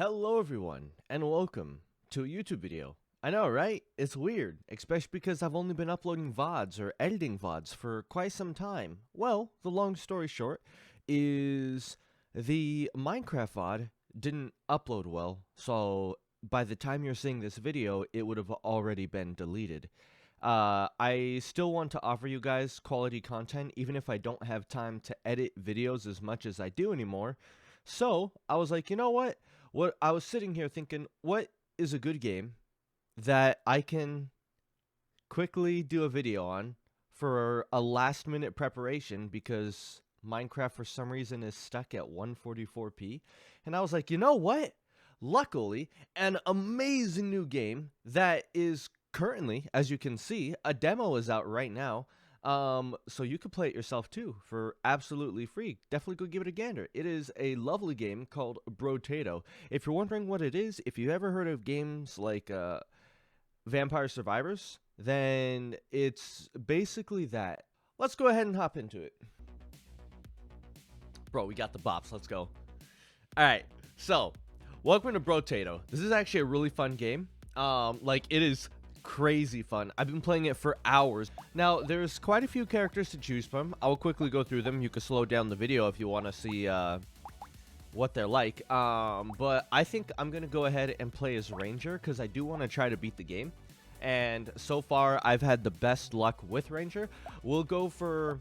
Hello everyone, and welcome to a YouTube video. I know, right? It's weird, especially because I've only been uploading VODs or editing VODs for quite some time. Well, the long story short is the Minecraft VOD didn't upload well, so by the time you're seeing this video, it would have already been deleted. I still want to offer you guys quality content, even if I don't have time to edit videos as much as I do anymore. So, I was like, you know what? I was sitting here thinking, what is a good game that I can quickly do a video on for a last minute preparation because Minecraft for some reason is stuck at 144p. And I was like, you know what? Luckily, an amazing new game that is currently, as you can see, a demo is out right now. So you could play it yourself too for absolutely free. Definitely go give it a gander. It is a lovely game called Brotato. If you're wondering what it is, if you ever heard of games like Vampire Survivors, then it's basically that. Let's go ahead and hop into it. Bro, we got the bops. Let's go. Alright, so welcome to Brotato. This is actually a really fun game. It is crazy fun. I've been playing it for hours. Now, there's quite a few characters to choose from. I'll quickly go through them. You can slow down the video if you want to see what they're like. But I think I'm going to go ahead and play as Ranger because I do want to try to beat the game. And so far, I've had the best luck with Ranger. We'll go for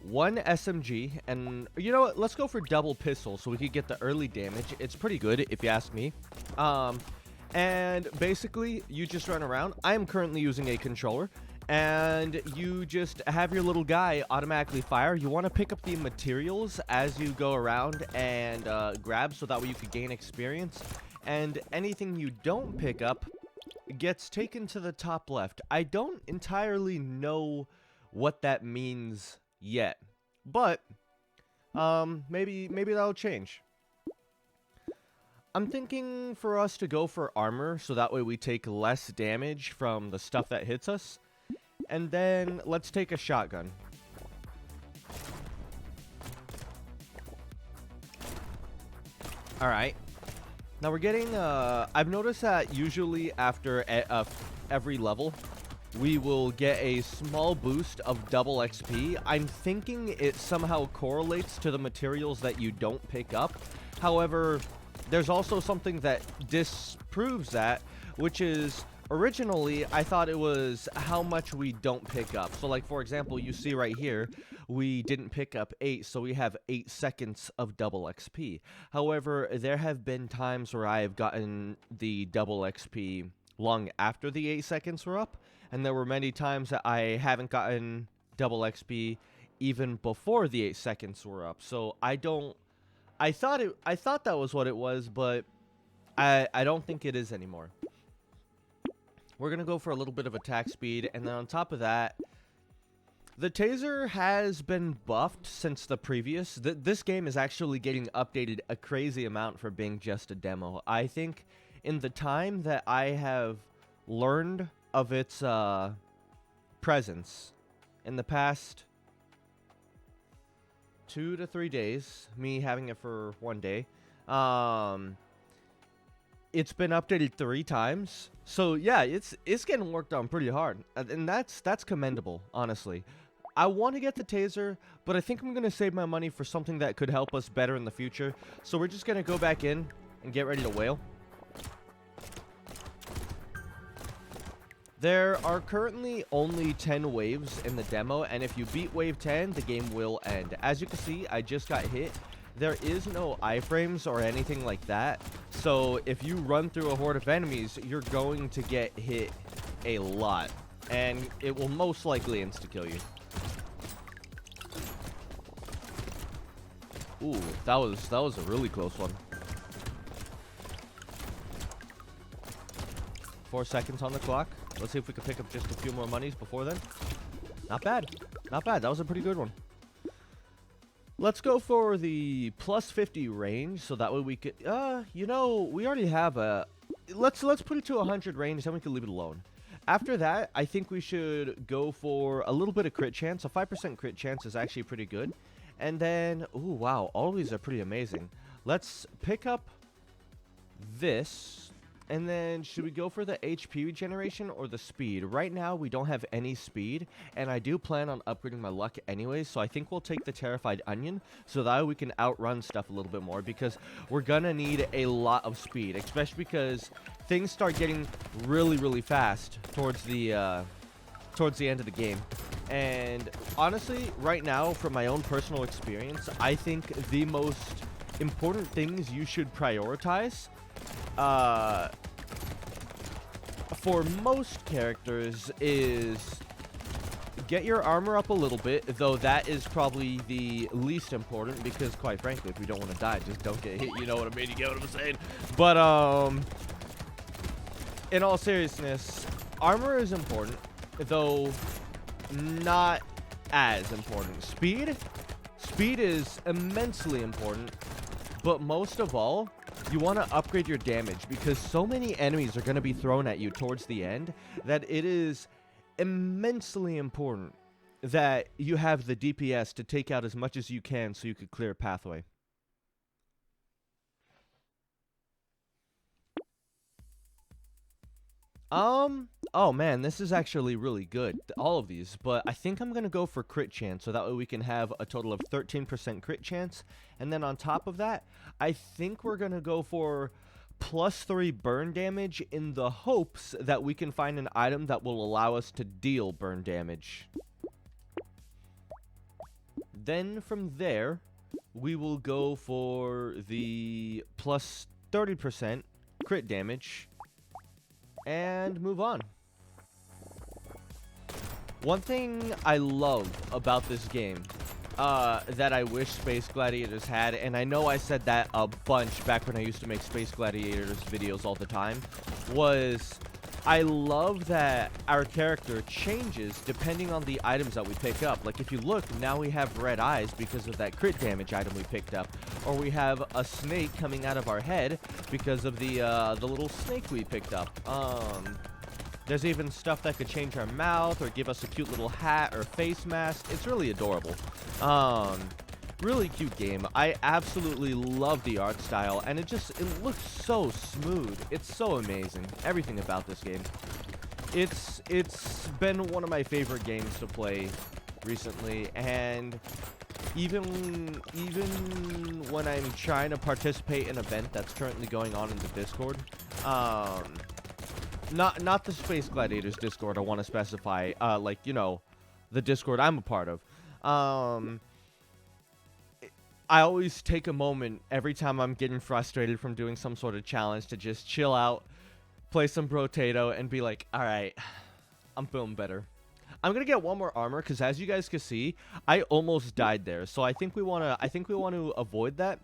one SMG, and you know what? Let's go for double pistol so we could get the early damage. It's pretty good, if you ask me. And basically, you just run around. I am currently using a controller, and you just have your little guy automatically fire. You want to pick up the materials as you go around and grab, so that way you could gain experience. And anything you don't pick up gets taken to the top left. I don't entirely know what that means yet, but maybe that'll change. I'm thinking for us to go for armor, so that way we take less damage from the stuff that hits us. And then let's take a shotgun. Alright. Now we're getting, I've noticed that usually after every level, we will get a small boost of double XP. I'm thinking it somehow correlates to the materials that you don't pick up. However, there's also something that disproves that, which is originally I thought it was how much we don't pick up. So like, for example, you see right here, we didn't pick up 8, so we have 8 seconds of double XP. However, there have been times where I have gotten the double XP long after the 8 seconds were up, and there were many times that I haven't gotten double XP even before the 8 seconds were up. So I thought that was what it was, but I don't think it is anymore. We're going to go for a little bit of attack speed, and then on top of that, the taser has been buffed since the previous. This game is actually getting updated a crazy amount for being just a demo. I think in the time that I have learned of its presence in the past 2 to 3 days, me having it for 1 day, it's been updated 3 times. So yeah, it's getting worked on pretty hard, and that's commendable, honestly. I want to get the taser, but I think I'm going to save my money for something that could help us better in the future. So we're just going to go back in and get ready to whale. There are currently only 10 waves in the demo, and if you beat wave 10, the game will end. As you can see, I just got hit. There is no iframes or anything like that, so if you run through a horde of enemies, you're going to get hit a lot, and it will most likely insta-kill you. Ooh, that was a really close one. 4 seconds on the clock. Let's see if we can pick up just a few more monies before then. Not bad. Not bad. That was a pretty good one. Let's go for the plus 50 range, so that way we could, you know, we already have a, let's put it to 100 range, then we can leave it alone. After that, I think we should go for a little bit of crit chance. A 5% crit chance is actually pretty good. And then, ooh, wow, all of these are pretty amazing. Let's pick up this. And then, should we go for the HP regeneration or the speed? Right now, we don't have any speed, and I do plan on upgrading my luck anyway, so I think we'll take the Terrified Onion, so that way we can outrun stuff a little bit more, because we're gonna need a lot of speed, especially because things start getting really, really fast towards the end of the game. And honestly, right now, from my own personal experience, I think the most important things you should prioritize for most characters is get your armor up a little bit, though that is probably the least important, because quite frankly, if we don't want to die, just don't get hit, you know what I mean, you get what I'm saying? But in all seriousness, armor is important, though not as important. Speed is immensely important, but most of all, you want to upgrade your damage, because so many enemies are going to be thrown at you towards the end that it is immensely important that you have the DPS to take out as much as you can so you could clear a pathway. Oh man, this is actually really good, all of these, but I think I'm going to go for crit chance, so that way we can have a total of 13% crit chance, and then on top of that, I think we're going to go for +3 burn damage in the hopes that we can find an item that will allow us to deal burn damage. Then from there, we will go for the +30% crit damage, and move on. One thing I love about this game that I wish Space Gladiators had, and I know I said that a bunch back when I used to make Space Gladiators videos all the time, was I love that our character changes depending on the items that we pick up. Like if you look, now we have red eyes because of that crit damage item we picked up, or we have a snake coming out of our head because of the little snake we picked up. There's even stuff that could change our mouth or give us a cute little hat or face mask. It's really adorable. Really cute game. I absolutely love the art style, and it looks so smooth. It's so amazing. Everything about this game. It's been one of my favorite games to play recently, and even when I'm trying to participate in an event that's currently going on in the Discord, not the Space Gladiators Discord, I want to specify, like, you know, the Discord I'm a part of. I always take a moment every time I'm getting frustrated from doing some sort of challenge to just chill out, play some Brotato, and be like, alright, I'm feeling better. I'm gonna get one more armor, because as you guys can see, I almost died there. So I think we want to avoid that.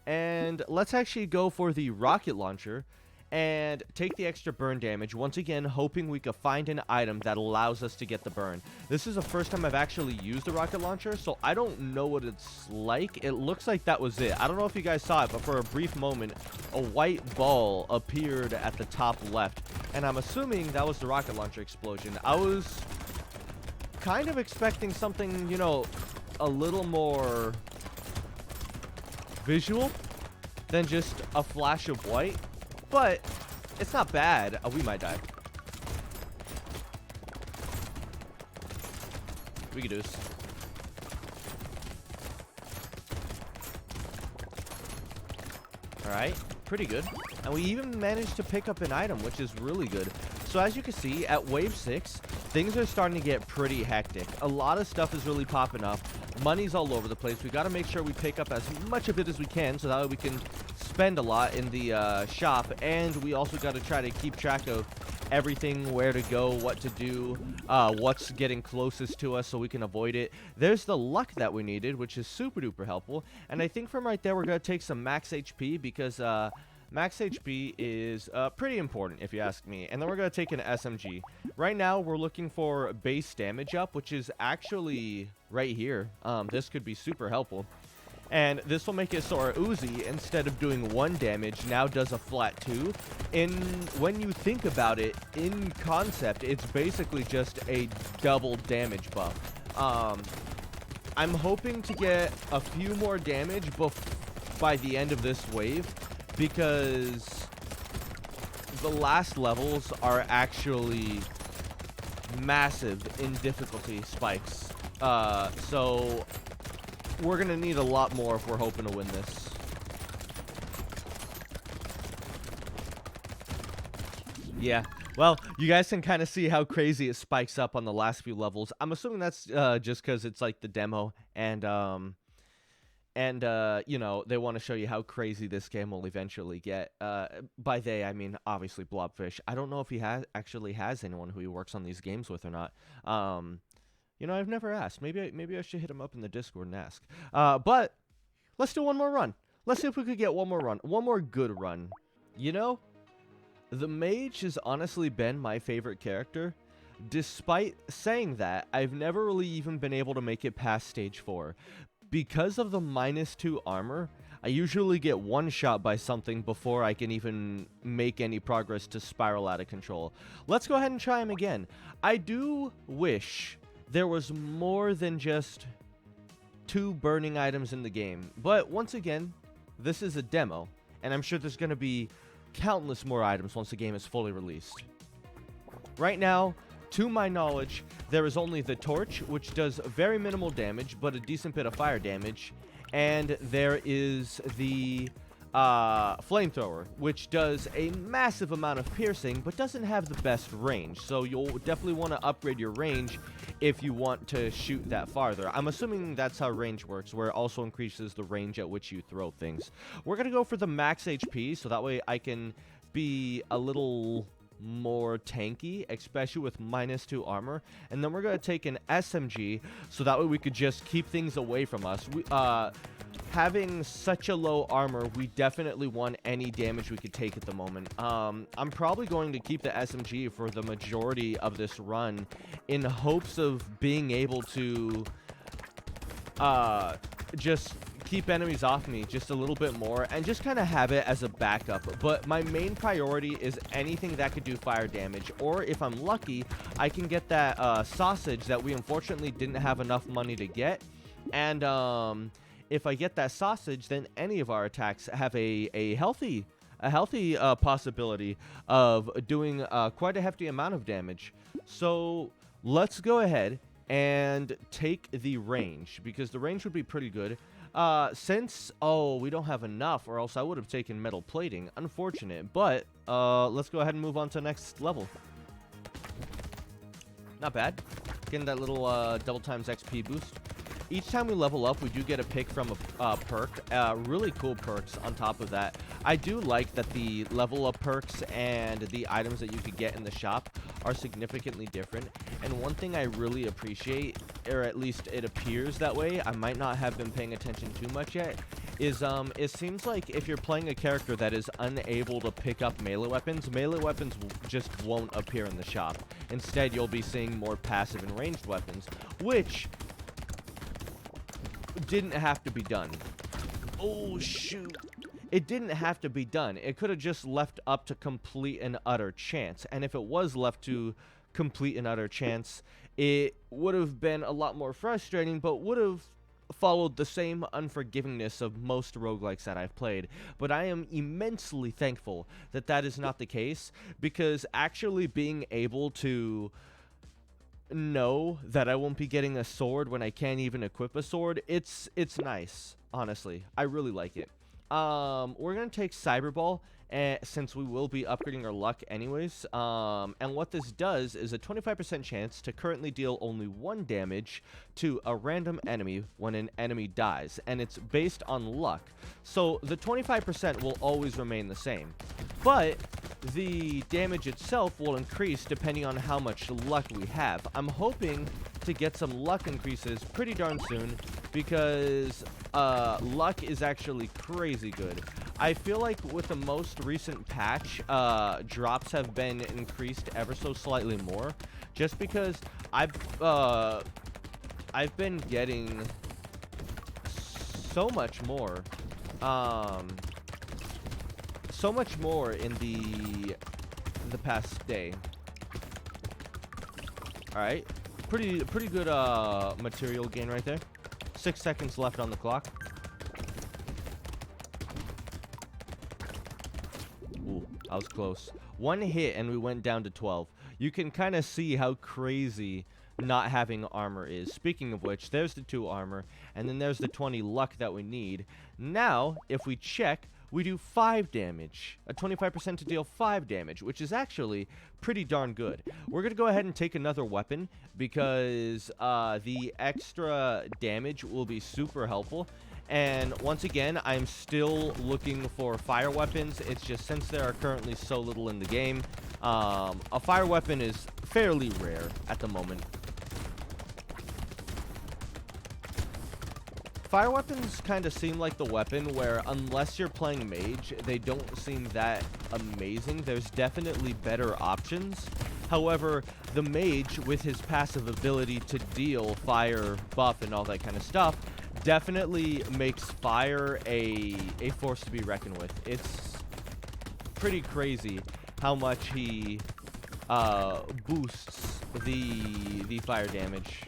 And let's actually go for the rocket launcher and take the extra burn damage, once again hoping we could find an item that allows us to get the burn. This is the first time I've actually used a rocket launcher, so I don't know what it's like. It looks like that was it. I don't know if you guys saw it, but for a brief moment, a white ball appeared at the top left, and I'm assuming that was the rocket launcher explosion. I was kind of expecting something, you know, a little more visual than just a flash of white. But it's not bad. Oh, we might die. We can do this. Alright, pretty good. And we even managed to pick up an item, which is really good. So as you can see, at wave 6, things are starting to get pretty hectic. A lot of stuff is really popping up. Money's all over the place. We got to make sure we pick up as much of it as we can, so that way we can spend a lot in the shop. And we also got to try to keep track of everything, where to go, what to do, what's getting closest to us so we can avoid it. There's the luck that we needed, which is super duper helpful. And I think from right there, we're going to take some max HP, because max HP is pretty important, if you ask me. And then we're going to take an SMG. Right now, we're looking for base damage up, which is actually right here. This could be super helpful. And this will make it so our Uzi, instead of doing 1 damage, now does a flat 2. When you think about it, in concept, it's basically just a double damage buff. I'm hoping to get a few more damage by the end of this wave, because the last levels are actually massive in difficulty spikes. So we're gonna need a lot more if we're hoping to win this. Yeah. Well, you guys can kind of see how crazy it spikes up on the last few levels. I'm assuming that's just because it's like the demo, and you know, they want to show you how crazy this game will eventually get. By they, I mean obviously Blobfish. I don't know if he actually has anyone who he works on these games with or not. You know, I've never asked. Maybe I should hit him up in the Discord and ask. But let's do one more run. Let's see if we could get one more run, one more good run. You know, the Mage has honestly been my favorite character. Despite saying that, I've never really even been able to make it past stage 4. Because of the -2 armor, I usually get one shot by something before I can even make any progress to spiral out of control. Let's go ahead and try him again. I do wish there was more than just 2 burning items in the game. But once again, this is a demo, and I'm sure there's going to be countless more items once the game is fully released. Right now, to my knowledge, there is only the torch, which does very minimal damage, but a decent bit of fire damage. And there is the flamethrower, which does a massive amount of piercing, but doesn't have the best range. So you'll definitely want to upgrade your range if you want to shoot that farther. I'm assuming that's how range works, where it also increases the range at which you throw things. We're going to go for the max HP, so that way I can be a little more tanky, especially with -2 armor. And then we're going to take an SMG, so that way we could just keep things away from us. Having such a low armor, we definitely want any damage we could take at the moment. I'm probably going to keep the SMG for the majority of this run in hopes of being able to just keep enemies off me just a little bit more and just kind of have it as a backup. But my main priority is anything that could do fire damage, or if I'm lucky, I can get that sausage that we unfortunately didn't have enough money to get. And if I get that sausage, then any of our attacks have a healthy possibility of doing quite a hefty amount of damage. So let's go ahead and take the range, because the range would be pretty good. Since, we don't have enough, or else I would have taken metal plating. Unfortunate, but let's go ahead and move on to the next level. Not bad. Getting that little double times XP boost. Each time we level up, we do get a pick from a perk. Really cool perks on top of that. I do like that the level up perks and the items that you could get in the shop are significantly different. And one thing I really appreciate, or at least it appears that way, I might not have been paying attention too much yet, is it seems like if you're playing a character that is unable to pick up melee weapons just won't appear in the shop. Instead, you'll be seeing more passive and ranged weapons, which didn't have to be done. Oh, shoot. It didn't have to be done. It could have just left up to complete and utter chance. And if it was left to complete and utter chance, it would have been a lot more frustrating, but would have followed the same unforgivingness of most roguelikes that I've played. But I am immensely thankful that that is not the case, because actually being able to know that I won't be getting a sword when I can't even equip a sword, it's nice, honestly. I really like it. We're gonna take Cyberball, since we will be upgrading our luck anyways. And what this does is a 25% chance to currently deal only 1 damage to a random enemy when an enemy dies, and it's based on luck. So the 25% will always remain the same, but the damage itself will increase depending on how much luck we have. I'm hoping to get some luck increases pretty darn soon, because luck is actually crazy good. I feel like with the most recent patch, drops have been increased ever so slightly more, just because I've been getting so much more in the past day. All right, pretty good material gain right there. 6 seconds left on the clock. Ooh, I was close. One hit and we went down to 12. You can kind of see how crazy not having armor is. Speaking of which, there's the 2 armor, and then there's the 20 luck that we need. Now, if we check, we do 5 damage. A 25% to deal 5 damage, which is actually pretty darn good. We're going to go ahead and take another weapon because the extra damage will be super helpful. And once again, I'm still looking for fire weapons. It's just since there are currently so little in the game, a fire weapon is fairly rare at the moment. Fire weapons kind of seem like the weapon where, unless you're playing Mage, they don't seem that amazing. There's definitely better options. However, the Mage, with his passive ability to deal fire, buff, and all that kind of stuff, definitely makes fire a force to be reckoned with. It's pretty crazy how much he boosts the fire damage.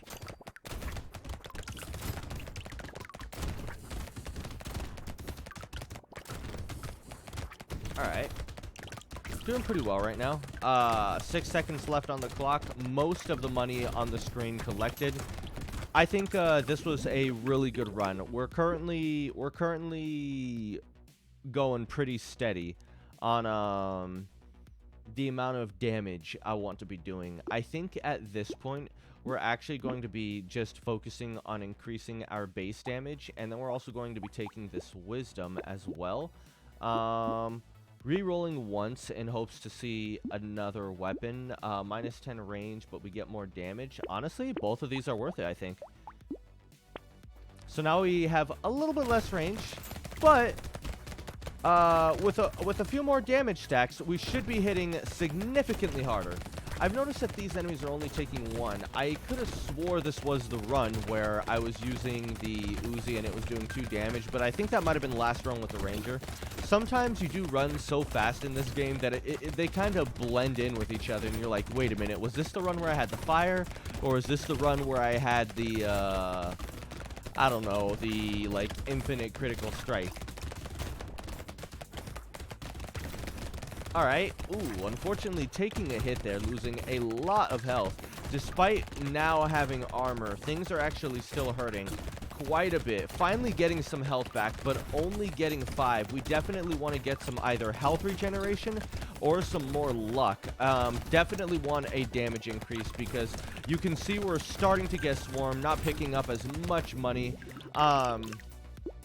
Alright. Doing pretty well right now. 6 seconds left on the clock. Most of the money on the screen collected. I think this was a really good run. We're currently going pretty steady on the amount of damage I want to be doing. I think at this point we're actually going to be just focusing on increasing our base damage, and then we're also going to be taking this wisdom as well. Re-rolling once in hopes to see another weapon. Minus 10 range, but we get more damage. Honestly, both of these are worth it, I think. So now we have a little bit less range, but with a few more damage stacks, we should be hitting significantly harder. I've noticed that these enemies are only taking 1. I could have swore this was the run where I was using the Uzi and it was doing 2 damage, but I think that might have been last run with the Ranger. Sometimes you do run so fast in this game that they kind of blend in with each other, and you're like, wait a minute, was this the run where I had the fire, or is this the run where I had the, I don't know, the, like, infinite critical strike? Alright, ooh, unfortunately taking a hit there, losing a lot of health. Despite now having armor, things are actually still hurting quite a bit. Finally getting some health back, but only getting 5. We definitely want to get some either health regeneration or some more luck. Definitely want a damage increase because you can see we're starting to get swarmed, not picking up as much money.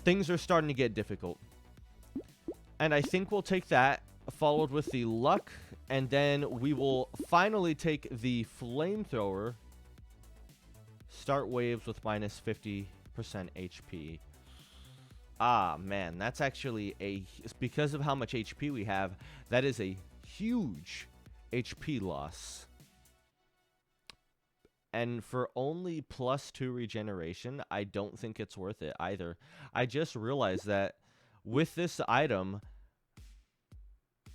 Things are starting to get difficult. And I think we'll take that, followed with the luck, and then we will finally take the flamethrower. Start waves with minus 50% HP. Ah, man, that's actually because of how much HP we have, that is a huge HP loss. And for only +2 regeneration, I don't think it's worth it either. I just realized that with this item,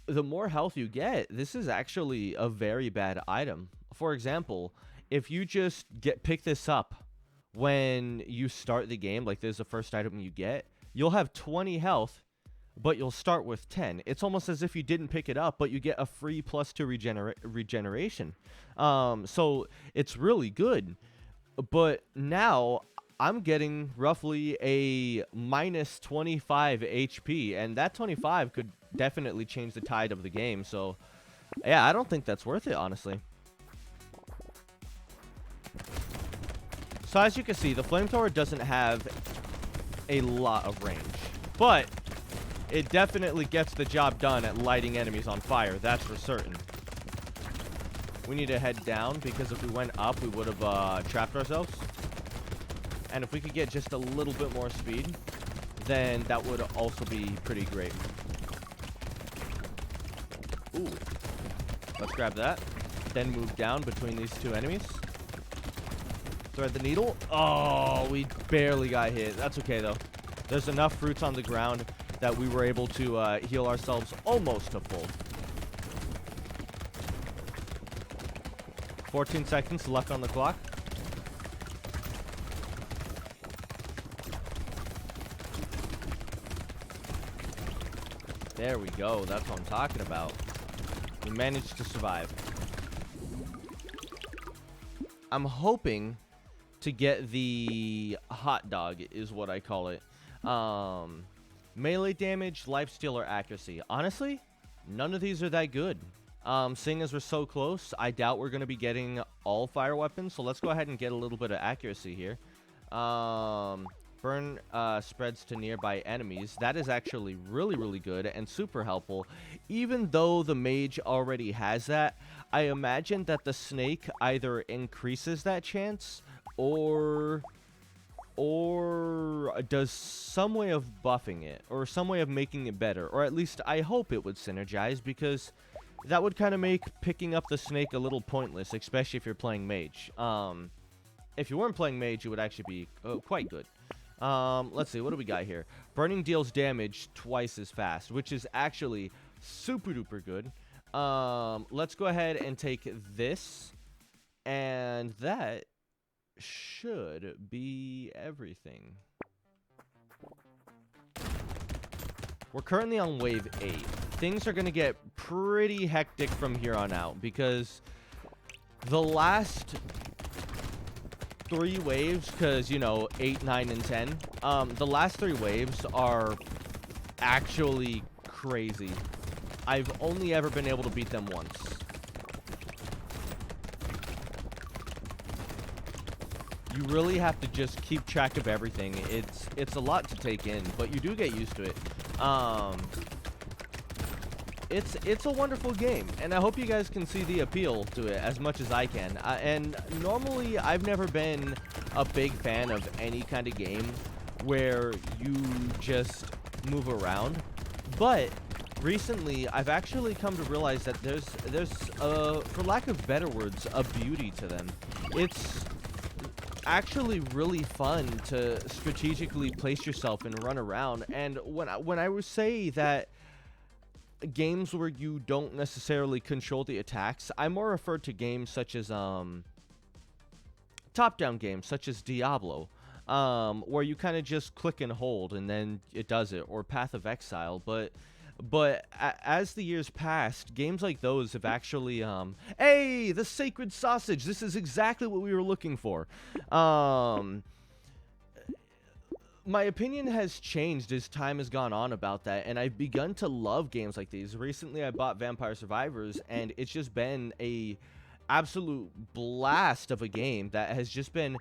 the more health you get, this is actually a very bad item. For example, if you just pick this up when you start the game, like this is the first item you get, you'll have 20 health, but you'll start with 10. It's almost as if you didn't pick it up, but you get a free +2 regeneration. So it's really good. But now I'm getting roughly a minus 25 HP, and that 25 could definitely change the tide of the game. So yeah, I don't think that's worth it, honestly. So as you can see, the flamethrower doesn't have a lot of range, but it definitely gets the job done at lighting enemies on fire, that's for certain. We need to head down because if we went up, we would have trapped ourselves. And if we could get just a little bit more speed, then that would also be pretty great. Ooh. Let's grab that. Then move down between these two enemies. Thread the needle. Oh, we barely got hit. That's okay, though. There's enough fruits on the ground that we were able to heal ourselves almost to full. 14 seconds left on the clock. There we go. That's what I'm talking about. We managed to survive. I'm hoping to get the hot dog, is what I call it. Melee damage, lifesteal, or accuracy. Honestly, none of these are that good. Seeing as we're so close, I doubt we're going to be getting all fire weapons. So let's go ahead and get a little bit of accuracy here. Burn spreads to nearby enemies. That is actually really, really good and super helpful. Even though the mage already has that, I imagine that the snake either increases that chance or does some way of buffing it, or some way of making it better, or at least I hope it would synergize, because that would kind of make picking up the snake a little pointless, especially if you're playing mage. If you weren't playing mage, it would actually be quite good. Let's see, what do we got here? Burning deals damage twice as fast, which is actually super duper good. Let's go ahead and take this, and that should be everything. We're currently on wave 8. Things are going to get pretty hectic from here on out, because the last 3 waves, because, you know, 8, 9, and 10, the last 3 waves are actually crazy. I've only ever been able to beat them once. You really have to just keep track of everything. It's a lot to take in, but you do get used to it. It's a wonderful game, and I hope you guys can see the appeal to it as much as I can. And normally, I've never been a big fan of any kind of game where you just move around, but recently, I've actually come to realize that there's for lack of better words, a beauty to them. It's actually really fun to strategically place yourself and run around. And when I would say that games where you don't necessarily control the attacks, I more refer to games such as top-down games such as Diablo, where you kind of just click and hold and then it does it, or Path of Exile. But as the years passed, games like those have actually, hey, the sacred sausage! This is exactly what we were looking for. My opinion has changed as time has gone on about that, and I've begun to love games like these. Recently, I bought Vampire Survivors, and it's just been a absolute blast of a game that has just been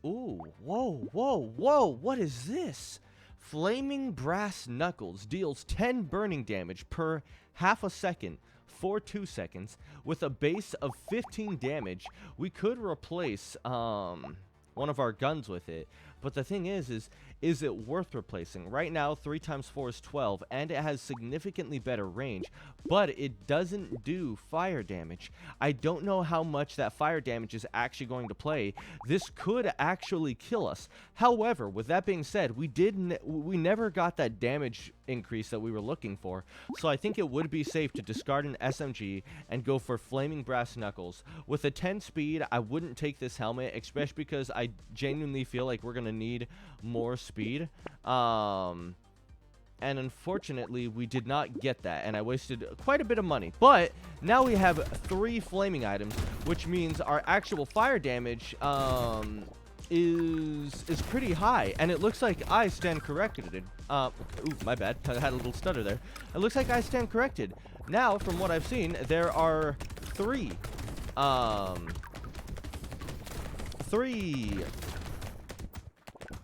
ooh, whoa, what is this? Flaming Brass Knuckles deals 10 burning damage per half a second for 2 seconds with a base of 15 damage. We could replace one of our guns with it, but the thing is it worth replacing? Right now, 3 times 4 is 12, and it has significantly better range, but it doesn't do fire damage. I don't know how much that fire damage is actually going to play. This could actually kill us. However, with that being said, we never got that damage increase that we were looking for, so I think it would be safe to discard an SMG and go for Flaming Brass Knuckles. With a 10 speed, I wouldn't take this helmet, especially because I genuinely feel like we're going to need more speed. And unfortunately, we did not get that, and I wasted quite a bit of money. But now we have 3 flaming items, which means our actual fire damage is pretty high, and it looks like I stand corrected. Ooh, my bad, I had a little stutter there. It looks like I stand corrected. Now, from what I've seen, there are 3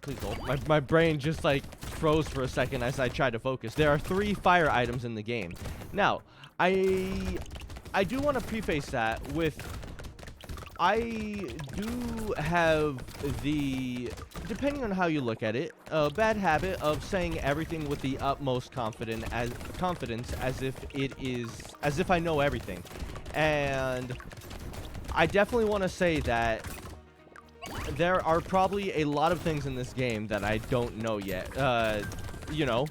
please hold. My brain just like froze for a second as I tried to focus. There are 3 fire items in the game. Now, I do want to preface that with, I do have the, depending on how you look at it, a bad habit of saying everything with the utmost confidence as if I know everything. And I definitely want to say that there are probably a lot of things in this game that I don't know yet. You know,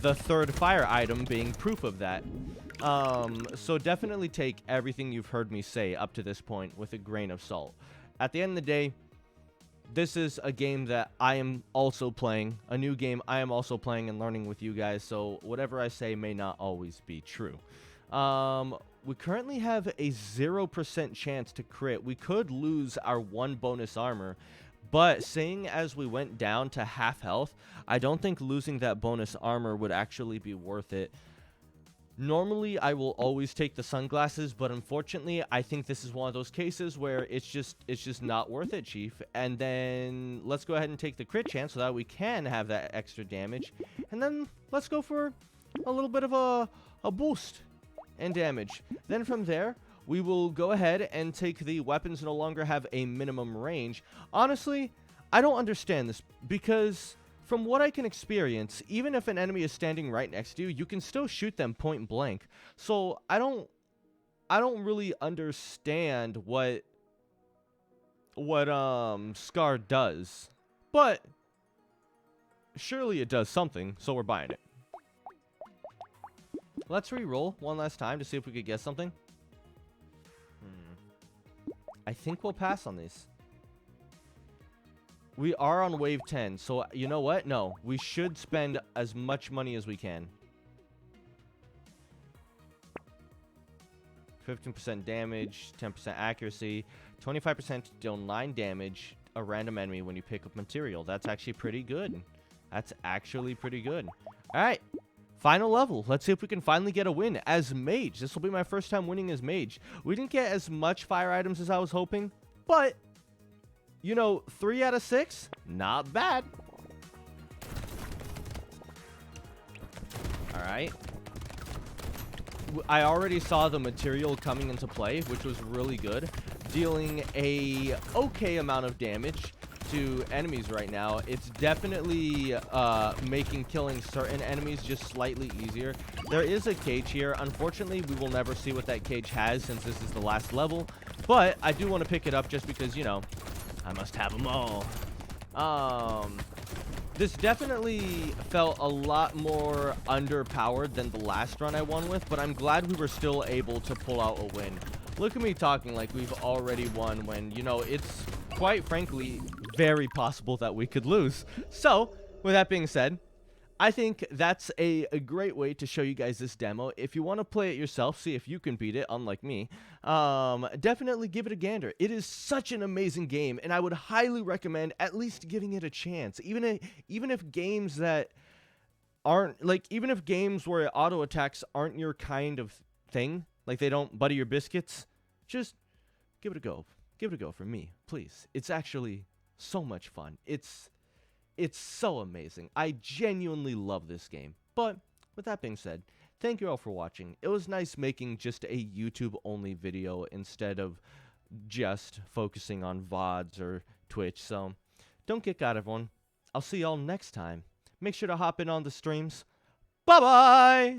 the 3rd fire item being proof of that. So definitely take everything you've heard me say up to this point with a grain of salt. At the end of the day, this is a game that I am also playing, a new game I am also playing and learning with you guys, so whatever I say may not always be true. We currently have a 0% chance to crit. We could lose our 1 bonus armor, but seeing as we went down to half health, I don't think losing that bonus armor would actually be worth it. Normally, I will always take the sunglasses, but unfortunately, I think this is one of those cases where it's just not worth it, Chief. And then let's go ahead and take the crit chance so that we can have that extra damage. And then let's go for a little bit of a boost and damage. Then from there, we will go ahead and take the weapons no longer have a minimum range. Honestly, I don't understand this because from what I can experience, even if an enemy is standing right next to you, you can still shoot them point blank. So I don't really understand what Scar does. But surely it does something, so we're buying it. Let's re-roll one last time to see if we could get something. I think we'll pass on these. We are on wave 10, so you know what? No, we should spend as much money as we can. 15% damage, 10% accuracy, 25% to deal 9 damage a random enemy when you pick up material. That's actually pretty good. That's actually pretty good. All right, final level. Let's see if we can finally get a win as Mage. This will be my first time winning as Mage. We didn't get as much fire items as I was hoping, but you know, 3 out of 6, not bad. All right. I already saw the material coming into play, which was really good. Dealing a okay amount of damage to enemies right now. It's definitely making killing certain enemies just slightly easier. There is a cage here. Unfortunately, we will never see what that cage has since this is the last level. But I do want to pick it up just because, you know, I must have them all. This definitely felt a lot more underpowered than the last run I won with, but I'm glad we were still able to pull out a win. Look at me talking like we've already won when, you know, it's quite frankly very possible that we could lose. So, with that being said, I think that's a great way to show you guys this demo. If you want to play it yourself, see if you can beat it, unlike me, definitely give it a gander. It is such an amazing game, and I would highly recommend at least giving it a chance. Even if games that aren't, like, even if games where auto attacks aren't your kind of thing, like they don't butter your biscuits, just give it a go. Give it a go for me, please. It's actually so much fun. It's so amazing. I genuinely love this game. But with that being said, thank you all for watching. It was nice making just a YouTube-only video instead of just focusing on VODs or Twitch. So don't get got, everyone. I'll see y'all next time. Make sure to hop in on the streams. Bye-bye!